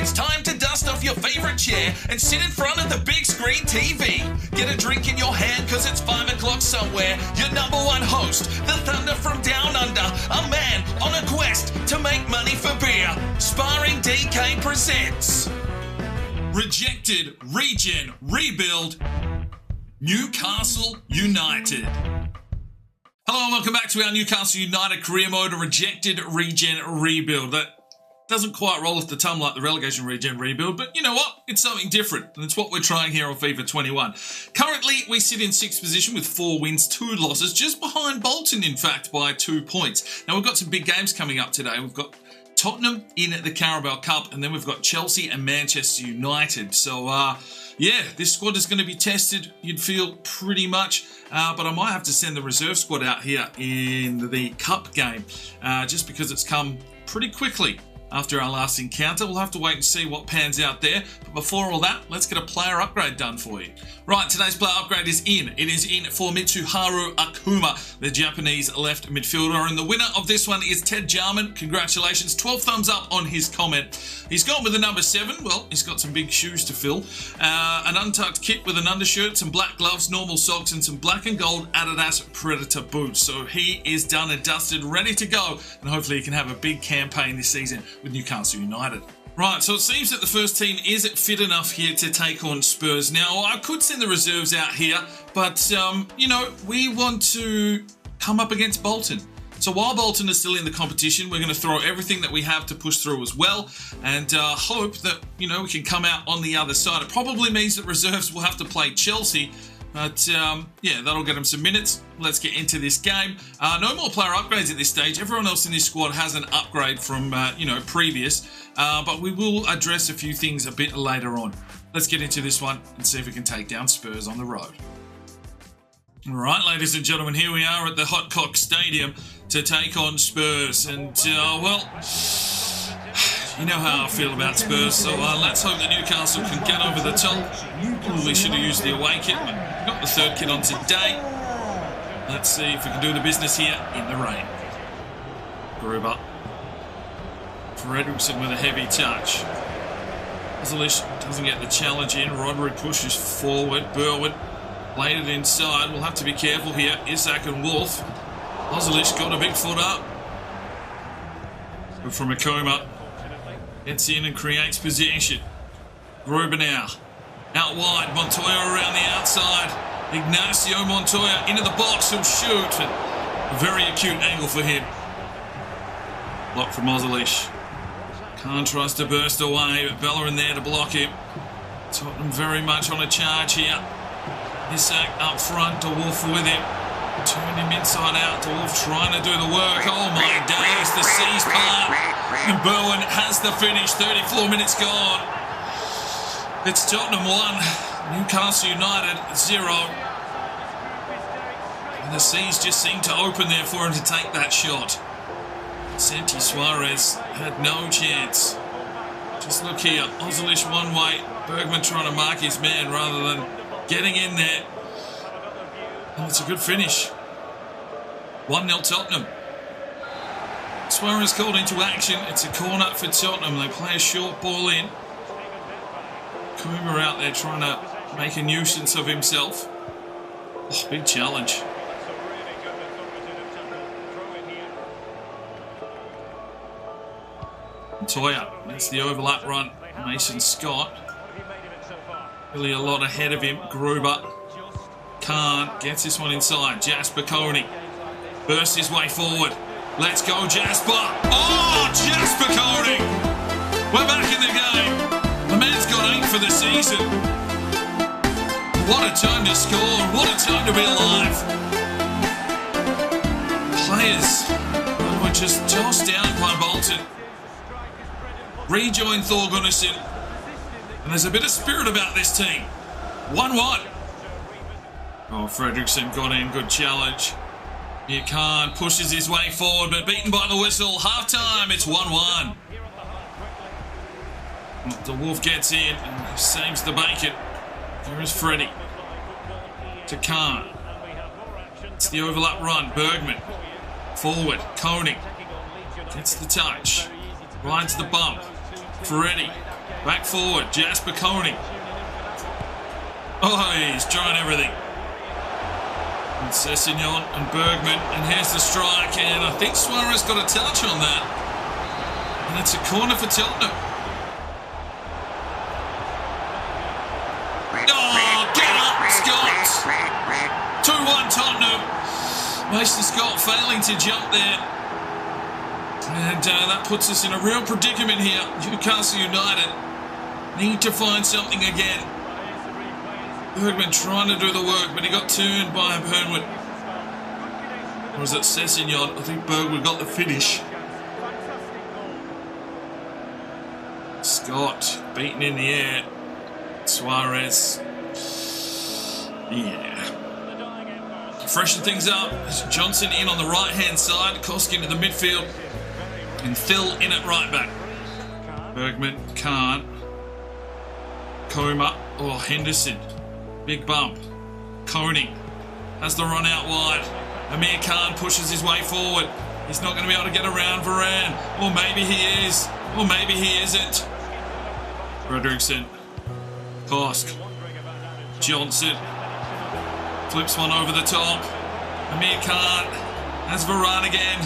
It's time to dust off your favourite chair and sit in front of the big screen TV. Get a drink in your hand because it's 5 o'clock somewhere. Your number one host, the Thunder from Down Under, a man on a quest to make money for beer. Sparring DK presents Rejected, Regen, Rebuild, Newcastle United. Hello and welcome back to our Newcastle United career mode, Rejected, Regen, Rebuild. That doesn't quite roll off the tongue like the Relegation Regen Rebuild, but you know what? It's something different, and it's what we're trying here on FIFA 21. Currently, we sit in 6th position with 4 wins, 2 losses, just behind Bolton, in fact, by 2 points. Now, we've got some big games coming up today. We've got Tottenham in the Carabao Cup, and then we've got Chelsea and Manchester United. So, yeah, this squad is going to be tested, you'd feel, pretty much. But I might have to send the reserve squad out here in the Cup game, just because it's come pretty quickly after our last encounter. We'll have to wait and see what pans out there. But before all that, let's get a player upgrade done for you. Right, today's player upgrade is in. It is in for Mitsuharu Akuma, the Japanese left midfielder. And the winner of this one is Ted Jarman. Congratulations. 12 thumbs up on his comment. He's gone with the number 7. Well, he's got some big shoes to fill. An untucked kit with an undershirt, some black gloves, normal socks, and some black and gold Adidas Predator boots. So he is done and dusted, ready to go. And hopefully he can have a big campaign this season with Newcastle United. Right, so it seems that the first team isn't fit enough here to take on Spurs. Now, I could send the reserves out here, but, you know, we want to come up against Bolton. So while Bolton is still in the competition, we're going to throw everything that we have to push through as well, and hope that, you know, we can come out on the other side. It probably means that reserves will have to play Chelsea, but, yeah, that'll get them some minutes. Let's get into this game. No more player upgrades at this stage. Everyone else in this squad has an upgrade from, you know, previous. But we will address a few things a bit later on. Let's get into this one and see if we can take down Spurs on the road. All right, ladies and gentlemen, here we are at the Hot Cock Stadium to take on Spurs. And, well, you know how I feel about Spurs, so let's hope that Newcastle can get over the top. Probably should have used the away kit, but got the third kit on today. Let's see if we can do the business here in the rain. Gruber. Fredrickson with a heavy touch. Ozilish doesn't get the challenge in. Rodri pushes forward. Berwin laid it inside. We'll have to be careful here. Isak and Wolf. Ozilish got a big foot up. But from Akuma, gets in and creates possession. Gruber now. Out wide. Montoya around the outside. Ignacio Montoya into the box. He'll shoot. A very acute angle for him. Block from Ozilish. Khan tries to burst away, but Bellerin there to block him. Tottenham very much on a charge here. Isak up front, to Wolf with him. Turn him inside out, to Wolf trying to do the work. Oh my days, the C's part. And Berwin has the finish, 34 minutes gone. It's Tottenham 1, Newcastle United 0. And the C's just seem to open there for him to take that shot. Santi Suarez had no chance. Just look here, Ozilish one way, Bergman trying to mark his man rather than getting in there. And it's a good finish. 1-0 Tottenham. Suarez called into action. It's a corner for Tottenham. They play a short ball in. Kuma out there trying to make a nuisance of himself. Oh, big challenge. Montoya, that's the overlap run. Mason Scott. Really a lot ahead of him. Gruber. Khan gets this one inside. Jasper Koenig bursts his way forward. Let's go, Jasper. Oh, Jasper Koenig. We're back in the game. The man's got 8 for the season. What a time to score. What a time to be alive. Players were just tossed down by Bolton. Rejoin Thor Gunnarsson. And there's a bit of spirit about this team. 1-1. Oh, Fredrickson got in. Good challenge. Khan pushes his way forward, but beaten by the whistle. Half time, it's 1-1. The Wolf gets in and saves the bacon. There is Freddie. To Khan. It's the overlap run. Bergman. Forward. Koenig. Gets the touch. Rides the bump. Freddie. Back forward, Jasper Koenig. Oh, he's trying everything. And Sessignon and Bergman, and here's the strike, and I think Suarez got a touch on that. And it's a corner for Tottenham. Oh, get up, Scott! 2-1 Tottenham. Mason Scott failing to jump there. And that puts us in a real predicament here. Newcastle United need to find something again. Bergman trying to do the work, but he got turned by Burnwood. Or was it Sessignon? I think Bergman got the finish. Scott beaten in the air. Suarez. Yeah. Freshen things up. Johnson in on the right-hand side. Koski into the midfield. And Phil in at right back. Bergman can't. Coma. Oh, Henderson. Big bump. Koenig has the run out wide. Amir Khan pushes his way forward. He's not going to be able to get around Varane. Or maybe he is. Or maybe he isn't. Fredrickson. Kosk. Johnson. Flips one over the top. Amir Khan has Varane again.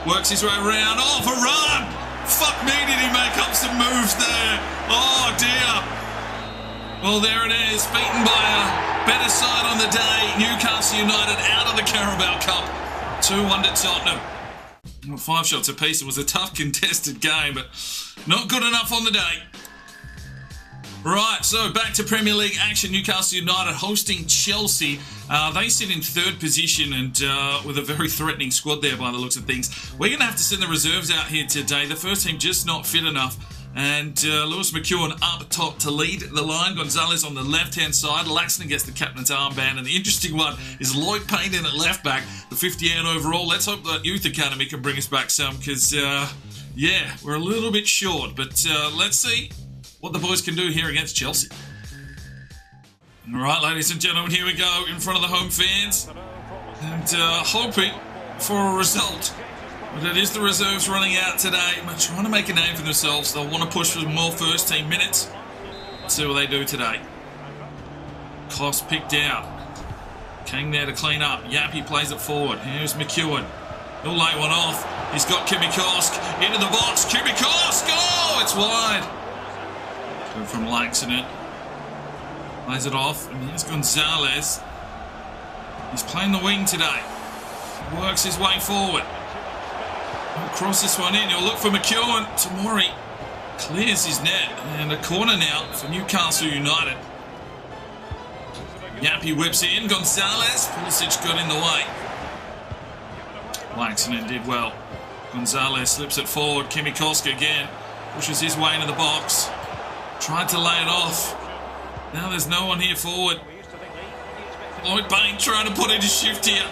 Works his way around. Oh, Varane! Fuck me, did he make up some moves there? Oh, dear. Well, there it is. Beaten by a better side on the day. Newcastle United out of the Carabao Cup. 2-1 to Tottenham. Well, 5 shots apiece. It was a tough contested game, but not good enough on the day. Right, so back to Premier League action. Newcastle United hosting Chelsea. They sit in 3rd position and with a very threatening squad there by the looks of things. We're going to have to send the reserves out here today. The first team just not fit enough. And Lewis McEwen up top to lead the line. Gonzalez on the left-hand side. Laxton gets the captain's armband. And the interesting one is Lloyd Payne in at left-back, the 58 overall. Let's hope that Youth Academy can bring us back some because, yeah, we're a little bit short. But let's see what the boys can do here against Chelsea. All right, ladies and gentlemen, here we go in front of the home fans. And hoping for a result. But it is the reserves running out today. But trying to make a name for themselves. They'll want to push for more first team minutes. Let's see what they do today. Koss picked out. Kang there to clean up. Yappy plays it forward. Here's McEwen. He'll lay one off. He's got Kimi Kosk into the box. Kimi Kosk! Oh, it's wide. Good from Laxton. Plays it off. And here's Gonzalez. He's playing the wing today. Works his way forward. He'll cross this one in. He'll look for McEwen. Tamori clears his net. And a corner now for Newcastle United. Yappy whips in. Gonzalez. Pulisic got in the way. Laxton did well. Gonzalez slips it forward. Kimi Kosk again. Pushes his way into the box. Tried to lay it off. Now there's no one here forward. Lloyd Payne trying to put in his shift here.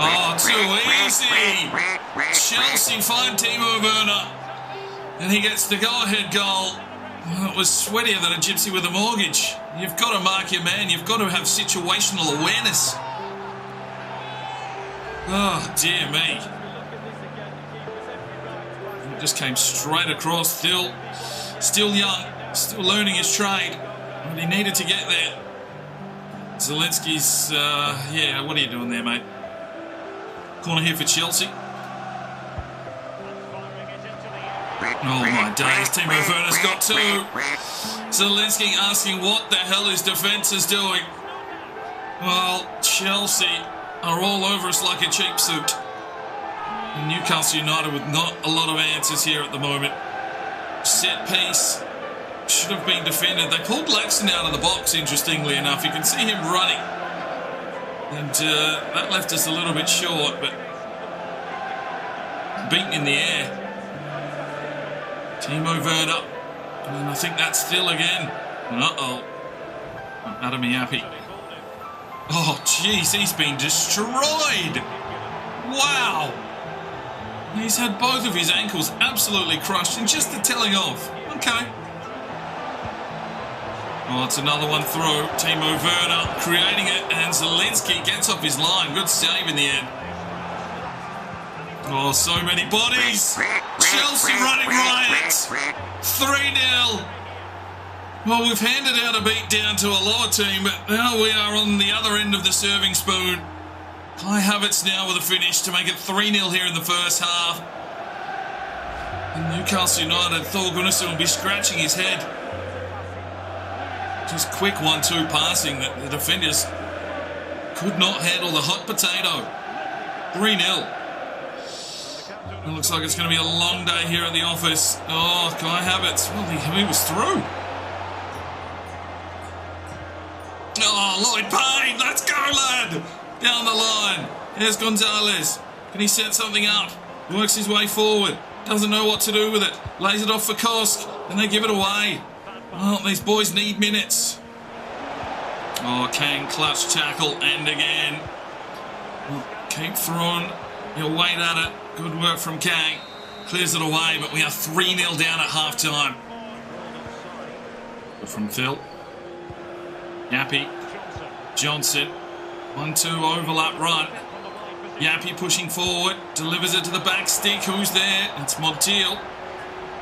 Oh, too easy. Chelsea find Timo Werner. And he gets the go-ahead goal. Well, it was sweatier than a gypsy with a mortgage. You've got to mark your man. You've got to have situational awareness. Oh, dear me. It just came straight across. Still young. Still learning his trade. But he needed to get there. Zielinski's, yeah, what are you doing there, mate? Corner here for Chelsea. Oh my days, Timo Werner's got two. Zielinski asking what the hell his defence is doing. Well, Chelsea are all over us like a cheap suit. And Newcastle United with not a lot of answers here at the moment. Set piece should have been defended. They pulled Laxton out of the box, interestingly enough. You can see him running. And that left us a little bit short, but beaten in the air. Timo Werner. And I think that's still again. Uh-oh. Adam Yappy. Oh, jeez, he's been destroyed. Wow. He's had both of his ankles absolutely crushed in just the telling off. Okay. Oh, it's another one through. Timo Werner creating it, and Zielinski gets off his line. Good save in the end. Oh, so many bodies. Chelsea running riot. 3-0. Well, we've handed out a beat down to a lower team, but now we are on the other end of the serving spoon. Kai Havertz now with a finish to make it 3-0 here in the first half. And Newcastle United, Thor Gunnarsson will be scratching his head. Just quick 1-2 passing that the defenders could not handle the hot potato. 3-0. It looks like it's going to be a long day here at the office. Oh, Kai Havertz. Well, he was through. Oh, Lloyd Payne. Let's go, lad. Down the line. Here's Gonzalez. Can he set something up? Works his way forward. Doesn't know what to do with it. Lays it off for Kosk. And they give it away. Oh, these boys need minutes. Oh, Kang clutch tackle and again. Well, keep throwing. He'll wait at it. Good work from Kang. Clears it away, but we are 3-0 down at half-time. From Phil. Yappy. Johnson. 1-2 overlap right. Yappy pushing forward. Delivers it to the back stick. Who's there? It's Montiel.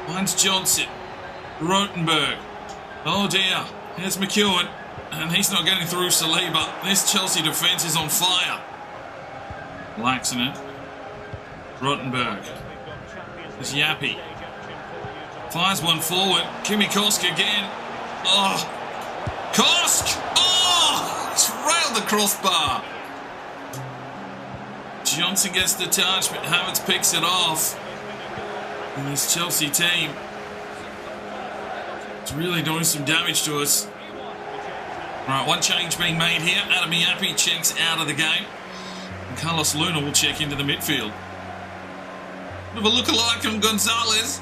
Finds Johnson. Rotenberg. Oh dear. Here's McEwen. And he's not getting through Saliba. This Chelsea defence is on fire. Laxing it. Rotenberg. There's Yappy. Fires one forward. Kimi Kosk again. Oh. Kosk! Oh! It's railed the crossbar. Johnson gets the touch, but Havertz picks it off. And this Chelsea team is really doing some damage to us. Right, one change being made here. Adam Yappy checks out of the game. And Carlos Luna will check into the midfield. Bit of a look-alike from Gonzalez.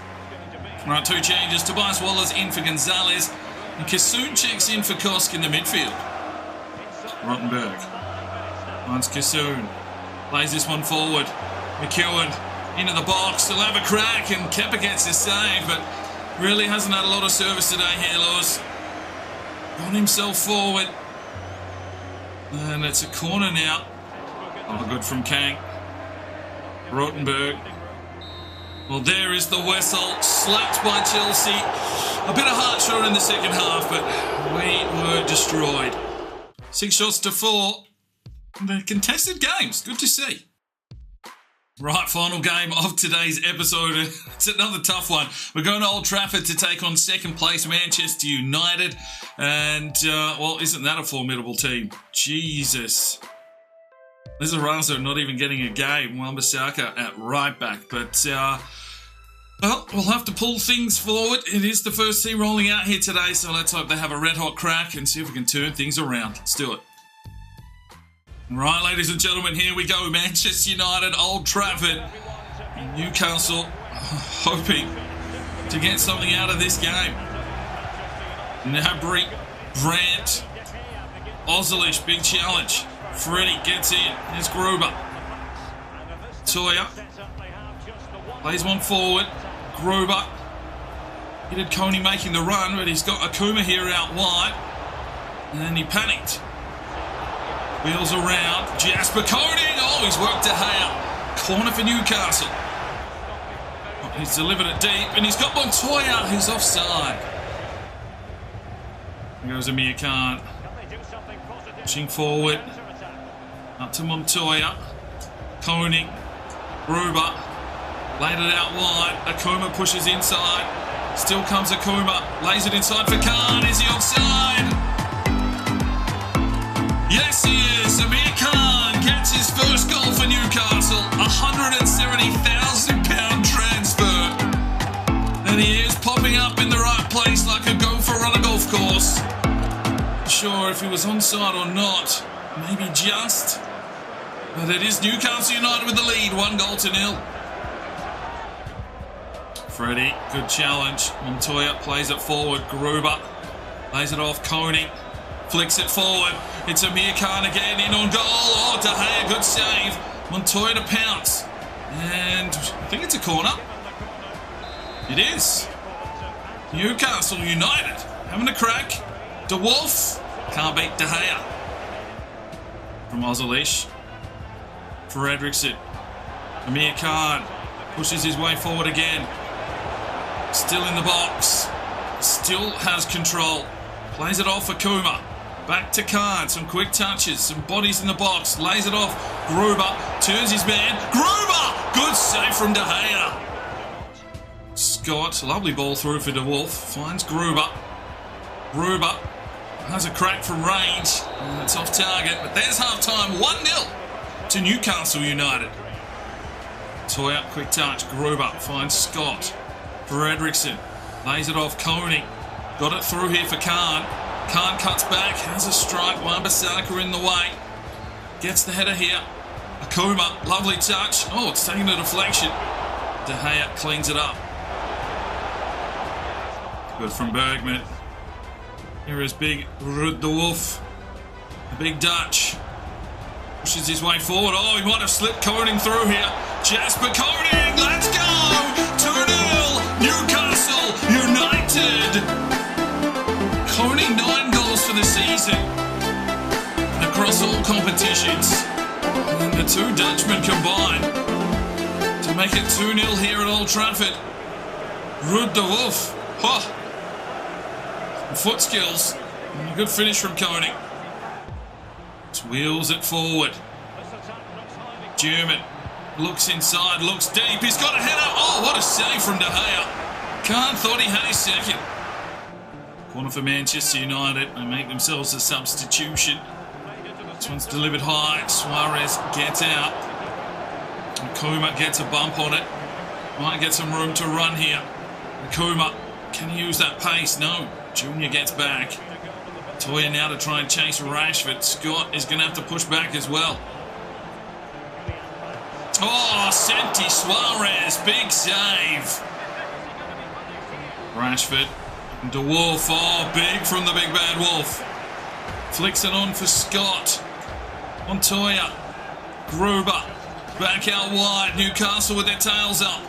Right, two changes. Tobias Waller's in for Gonzalez. And Kassoon checks in for Kosk in the midfield. Rottenberg. Finds Kassoon. Plays this one forward. McEwen into the box. He'll have a crack, and Kepa gets his save, but really hasn't had a lot of service today here, Lewis. Got himself forward. And it's a corner now. Oh, good from Kang. Rottenberg. Well, there is the whistle. Slapped by Chelsea. A bit of heart shot in the second half, but we were destroyed. 6 shots to 4. They're contested games. Good to see. Right, final game of today's episode. It's another tough one. We're going to Old Trafford to take on second place Manchester United. And, well, isn't that a formidable team? Jesus. Lizarazo not even getting a game. Wan-Bissaka at right back. But, well, we'll have to pull things forward. It is the first team rolling out here today, so let's hope they have a red-hot crack and see if we can turn things around. Let's do it. Right, ladies and gentlemen, here we go. Manchester United, Old Trafford. Newcastle hoping to get something out of this game. Gnabry, Brandt, Ozilish, big challenge. Freddie gets in. There's Gruber. Toya. Plays one forward. Gruber. He did Coney making the run, but he's got Akuma here out wide. And then he panicked. Wheels around. Jasper Koning. Oh, he's worked De Gea. Corner for Newcastle. Oh, he's delivered it deep, and he's got Montoya, who's offside. Here goes Amir Khan. Pushing forward. Up to Montoya. Koning. Gruber. Laid it out wide. Akuma pushes inside. Still comes Akuma. Lays it inside for Khan. Is he offside? Yes, he is. Amir Khan gets his first goal for Newcastle. £170,000 transfer. And he is popping up in the right place like a gopher on a golf course. Not sure if he was onside or not. Maybe just. But it is Newcastle United with the lead. 1-0. Freddie, good challenge. Montoya plays it forward. Gruber lays it off. Koning flicks it forward. It's Amir Khan again in on goal. Oh, De Gea, good save. Montoya to pounce. And I think it's a corner. It is. Newcastle United having a crack. De Wolf can't beat De Gea. From Ozilish. Fredrickson. Amir Khan pushes his way forward again. Still in the box. Still has control. Plays it off for Kuma. Back to Khan. Some quick touches. Some bodies in the box. Lays it off. Gruber turns his man. Gruber! Good save from De Gea. Scott. Lovely ball through for De Wolf. Finds Gruber. Gruber has a crack from range. And it's off target. But there's half-time. 1-0 to Newcastle United. Toya, quick touch. Gruber finds Scott. Fredrickson lays it off. Coney got it through here for Khan. Khan cuts back, has a strike. Wan-Bissaka in the way. Gets the header here. Akuma, lovely touch. Oh, it's taking a deflection. De Gea cleans it up. Good from Bergman. Here is big Ruud de Wolf. The big Dutch. Pushes his way forward. Oh, he might have slipped Koning through here. Jasper Koning, let's go! 2-0, Newcastle United. Koning 9 goals for the season across all competitions. And the two Dutchmen combined to make it 2-0 here at Old Trafford. Ruud de Wolf. Oh. Foot skills. And a good finish from Koning. Wheels it forward. German looks inside, looks deep. He's got a header. Oh, what a save from De Gea. Khan thought he had his second. Corner for Manchester United. They make themselves a substitution. This one's delivered high. Suarez gets out. And Kuma gets a bump on it. Might get some room to run here. And Kuma, can he use that pace? No. Junior gets back. Toya now to try and chase Rashford. Scott is going to have to push back as well. Oh, Santi Suarez. Big save. Rashford. De Wolf. Oh, big from the big bad Wolf. Flicks it on for Scott. Montoya. Gruber. Back out wide. Newcastle with their tails up.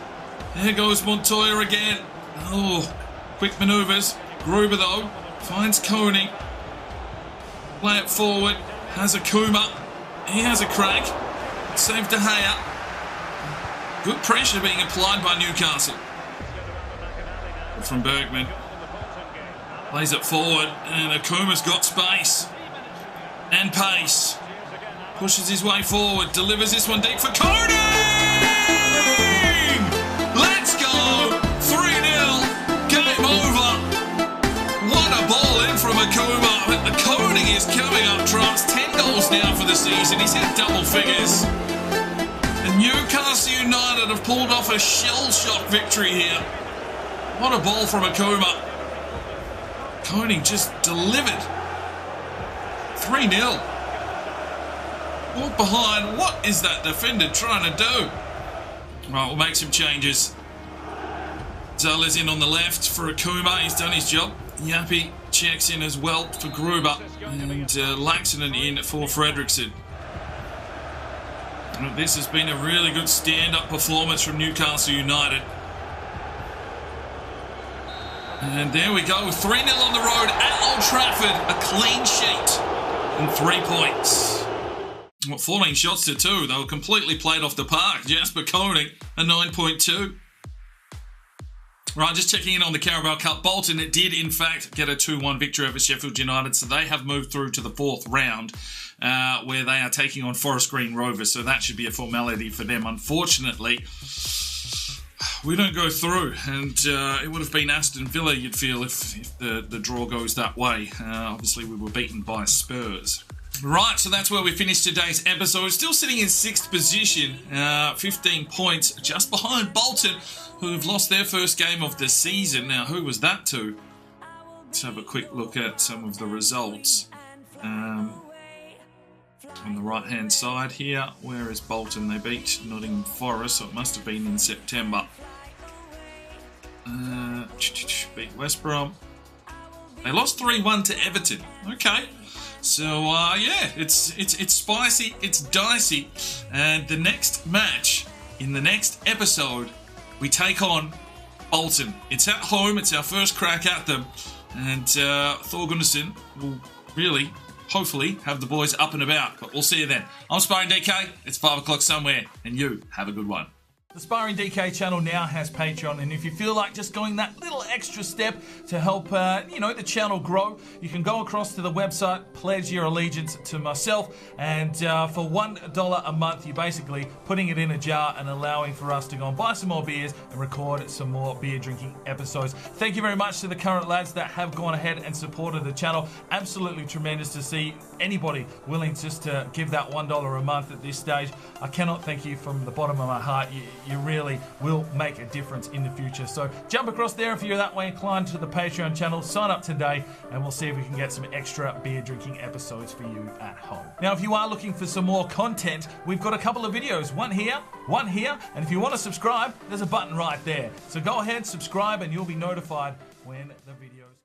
There goes Montoya again. Oh, quick manoeuvres. Gruber though. Finds Coney. Play it forward. Has a Kuma. He has a crack. Save De Gea. Good pressure being applied by Newcastle. From Bergman. Plays it forward. And Akuma's got space. And pace. Pushes his way forward. Delivers this one deep for Coney! Let's go! 3-0. Game over. What a ball in from Akuma. Koning is coming up trumps. 10 goals now for the season. He's hit double figures. And Newcastle United have pulled off a shell-shock victory here. What a ball from Akuma. Koning just delivered. 3-0. Walk behind. What is that defender trying to do? Right, we'll make some changes. Zala's in on the left for Akuma. He's done his job. Yappy checks in as well for Gruber. And Laxonen in for Fredrickson. This has been a really good stand-up performance from Newcastle United. And there we go. 3-0 on the road at Old Trafford. A clean sheet and 3 points. 14 shots to 2. They were completely played off the park. Jasper Koning, a 9.2. Right, just checking in on the Carabao Cup. Bolton did, in fact, get a 2-1 victory over Sheffield United, so they have moved through to the 4th round, where they are taking on Forest Green Rovers, so that should be a formality for them. Unfortunately, we don't go through, and it would have been Aston Villa, you'd feel, if the draw goes that way. Obviously, we were beaten by Spurs. Right, so that's where we finished today's episode. Still sitting in 6th position, 15 points, just behind Bolton, who've lost their first game of the season. Now, who was that to? Let's have a quick look at some of the results. On the right-hand side here, where is Bolton? They beat Nottingham Forest, so it must have been in September. Beat West Brom. They lost 3-1 to Everton. Okay. So, yeah, it's spicy, it's dicey. And the next match, in the next episode, we take on Bolton. It's at home, it's our first crack at them. And Thor Gunnarsson will really, hopefully, have the boys up and about. But we'll see you then. I'm Sparring DK. It's 5 o'clock somewhere. And you have a good one. The Sparring DK channel now has Patreon, and if you feel like just going that little extra step to help, the channel grow, you can go across to the website, pledge your allegiance to myself, and for $1 a month, you're basically putting it in a jar and allowing for us to go and buy some more beers and record some more beer drinking episodes. Thank you very much to the current lads that have gone ahead and supported the channel. Absolutely tremendous to see anybody willing just to give that $1 a month at this stage. I cannot thank you from the bottom of my heart. You really will make a difference in the future. So jump across there if you're that way inclined to the Patreon channel. Sign up today and we'll see if we can get some extra beer drinking episodes for you at home. Now, if you are looking for some more content, we've got a couple of videos. One here, and if you want to subscribe, there's a button right there. So go ahead, subscribe, and you'll be notified when the video